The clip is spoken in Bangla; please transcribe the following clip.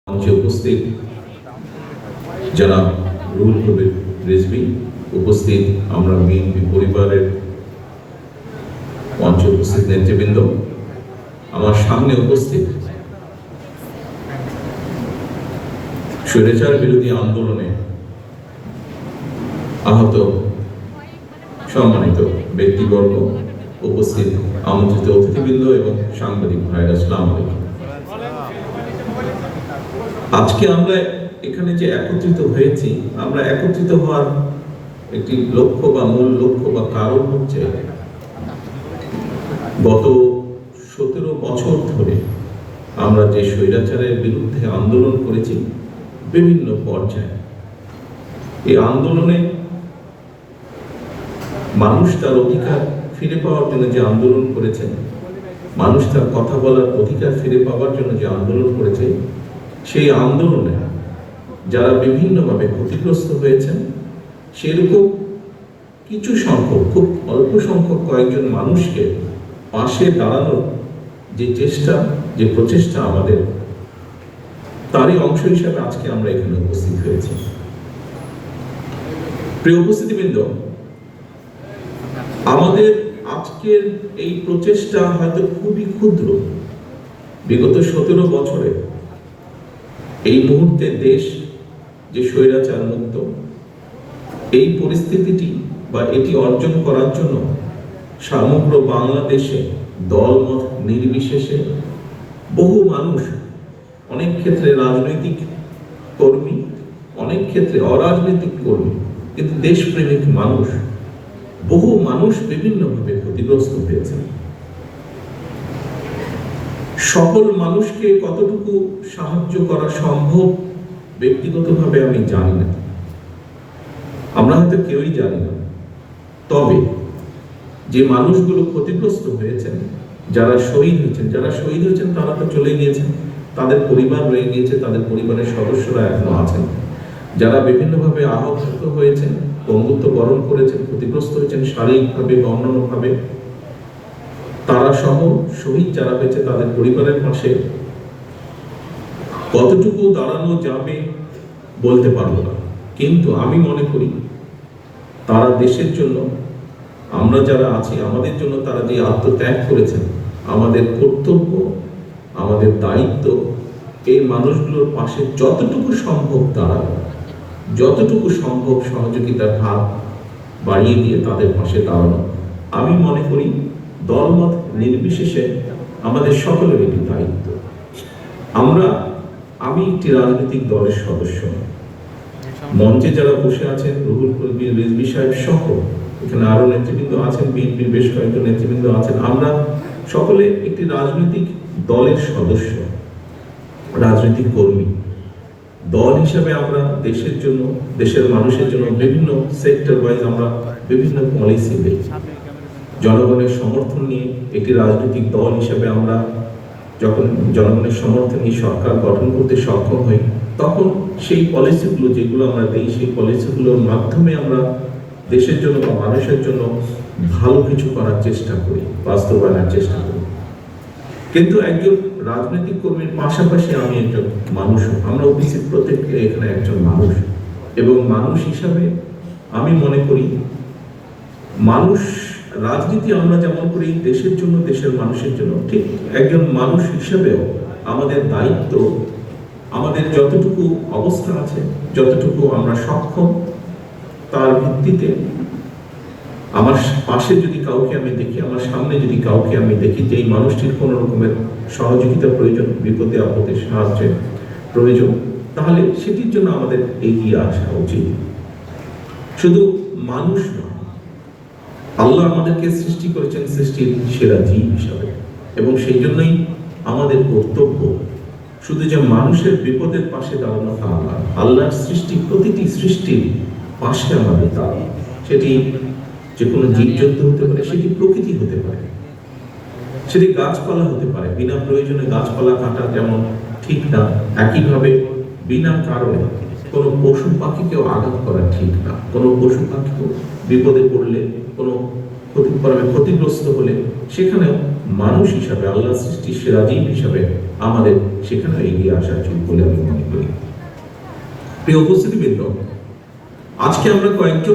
মঞ্চে উপস্থিত জনাব রুহুল কবির রিজভী, উপস্থিত আমরা বিএনপি পরিবারের মঞ্চে উপস্থিত নেতৃবৃন্দ, আমার সামনে উপস্থিত স্বৈরাচার বিরোধী আন্দোলনে আহত সম্মানিত ব্যক্তিবর্গ, উপস্থিত আমন্ত্রিত অতিথিবৃন্দ এবং সাংবাদিক ভাইরা, আসসালামু আলাইকুম। আজকে আমরা এখানে যে একত্রিত হয়েছি, আমরা একত্রিত হওয়ার একটি লক্ষ্য বা মূল লক্ষ্য বা কারণ হচ্ছে গত 17 বছর ধরে আমরা যে স্বৈরাচারের বিরুদ্ধে আন্দোলন করেছি বিভিন্ন পর্যায়ে, এই আন্দোলনে মানুষ তার অধিকার ফিরে পাওয়ার জন্য যে আন্দোলন করেছে, মানুষ তার কথা বলার অধিকার ফিরে পাওয়ার জন্য যে আন্দোলন করেছে, সেই আন্দোলনে যারা বিভিন্নভাবে ক্ষতিগ্রস্ত হয়েছেন, সেরকম কিছু সংখ্যক, খুব অল্প সংখ্যক কয়েকজন মানুষকে পাশে দাঁড়ানোর যে চেষ্টা, যে প্রচেষ্টা আমাদের, তারই অংশ হিসাবে আজকে আমরা এখানে উপস্থিত হয়েছি। প্রিয় উপস্থিতিবৃন্দ, আমাদের আজকের এই প্রচেষ্টা হয়তো খুবই ক্ষুদ্র। বিগত 17 বছরে এই মুহূর্তে দেশ যে স্বৈরাচার মুক্ত, এই পরিস্থিতিটি বা এটি অর্জন করার জন্য সমগ্র বাংলাদেশে দলমত নির্বিশেষে বহু মানুষ, অনেক ক্ষেত্রে রাজনৈতিক কর্মী, অনেক ক্ষেত্রে অরাজনৈতিক কর্মী, কিন্তু দেশপ্রেমিক মানুষ, বহু মানুষ বিভিন্নভাবে ক্ষতিগ্রস্ত হয়েছে। সকল মানুষকে কতটুকু সাহায্য করা সম্ভব ব্যক্তিগতভাবে আমি জানি না, আমরা হয়তো কেউই জানি না। তবে যে মানুষগুলো ক্ষতিগ্রস্ত হয়েছেন, যারা শহীদ হয়েছেন তারা তো চলে গিয়েছেন, তাদের পরিবার রয়ে গিয়েছে, তাদের পরিবারের সদস্যরা এখনো আছেন। যারা বিভিন্নভাবে আহত হয়েছেন, বন্ধুত্ব বরণ করেছেন, ক্ষতিগ্রস্ত হয়েছেন শারীরিকভাবে বা অন্যান্যভাবে, তারা সহ শহীদ যারা হয়েছে তাদের পরিবারের পাশে কতটুকু দাঁড়ানো যাবে বলতে পারবো না, কিন্তু আমি মনে করি তারা দেশের জন্য, আমরা যারা আছি আমাদের জন্য তারা যে আত্মত্যাগ করেছেন, আমাদের কর্তব্য, আমাদের দায়িত্ব এই মানুষগুলোর পাশে যতটুকু সম্ভব দাঁড়ানো, যতটুকু সম্ভব সহযোগিতার হাত বাড়িয়ে দিয়ে তাদের পাশে দাঁড়ানো। আমি মনে করি দলমত নির্বিশেষে আমাদের সকলের একটি দায়িত্ব। আমি একটি রাজনৈতিক দলের সদস্য, মঞ্চে যারা বসে আছেন রুহুল কবির রিজভী সাহেব সহ এখানে আরো নেতৃবৃন্দ আছেন, বিএনপির বেশ কয়েকজন নেতৃবৃন্দ আছেন, আমরা সকলে একটি রাজনৈতিক দলের সদস্য, রাজনৈতিক কর্মী। দল হিসাবে আমরা দেশের জন্য, দেশের মানুষের জন্য বিভিন্ন সেক্টর ওয়াইজ আমরা বিভিন্ন পলিসি দিই। জনগণের সমর্থন নিয়ে একটি রাজনৈতিক দল হিসেবে আমরা যখন জনগণের সমর্থন নিয়ে সরকার গঠন করতে সক্ষম হই, তখন সেই পলিসিগুলো যেগুলো আমরা দিই, সেই পলিসিগুলোর মাধ্যমে আমরা দেশের জন্য বা মানুষের জন্য ভালো কিছু করার চেষ্টা করি, বাস্তবায়নের চেষ্টা করি। কিন্তু একজন রাজনৈতিক কর্মীর পাশাপাশি আমি একজন মানুষ, আমরা উপস্থিত প্রত্যেকে এখানে একজন মানুষ, এবং মানুষ হিসাবে আমি মনে করি মানুষ রাজনীতি আমরা যেমন করি দেশের জন্য, দেশের মানুষের জন্য, ঠিক একজন মানুষ হিসেবেও আমাদের দায়িত্ব, আমাদের যতটুকু অবস্থা আছে, যতটুকু আমরা সক্ষম, তার ভিত্তিতে আমার পাশে যদি কাউকে আমি দেখি, আমার সামনে যদি কাউকে আমি দেখি যে এই মানুষটির কোনো রকমের সহযোগিতা প্রয়োজন, বিপদে আপদে সাহায্যের প্রয়োজন, তাহলে সেটির জন্য আমাদের এগিয়ে আসা উচিত। শুধু মানুষ নয়, আল্লাহ আমাদেরকে সৃষ্টি করেছেন সৃষ্টির সেরা জীব হিসাবে, এবং সেই জন্যই আমাদের কর্তব্য শুধু যে মানুষের বিপদের পাশে দাঁড়ানো তা না, আল্লাহর সৃষ্টি, প্রতিটি সৃষ্টির পাশে আমাদের দাঁড়ানো। সেটি যে কোনো জীবজন্তু হতে পারে, সেটি প্রকৃতি হতে পারে, সেটি গাছপালা হতে পারে। বিনা প্রয়োজনে গাছপালা কাটা যেমন ঠিক না, একইভাবে বিনা কারণে কোনো পশু পাখিকেও আঘাত করা ঠিক না। কোনো পশু পাখিকেও বিপদে পড়লে, কোনো ক্ষতিগ্রস্ত হলে সেখানেও মানুষ হিসাবে, আল্লাহ সৃষ্টির সেরা জীব হিসাবে আমাদের সেখানে এগিয়ে আসা উচিত বলে আমি মনে করি। প্রিয় উপস্থিতিবৃন্দ, আজকে আমরা কয়েকজন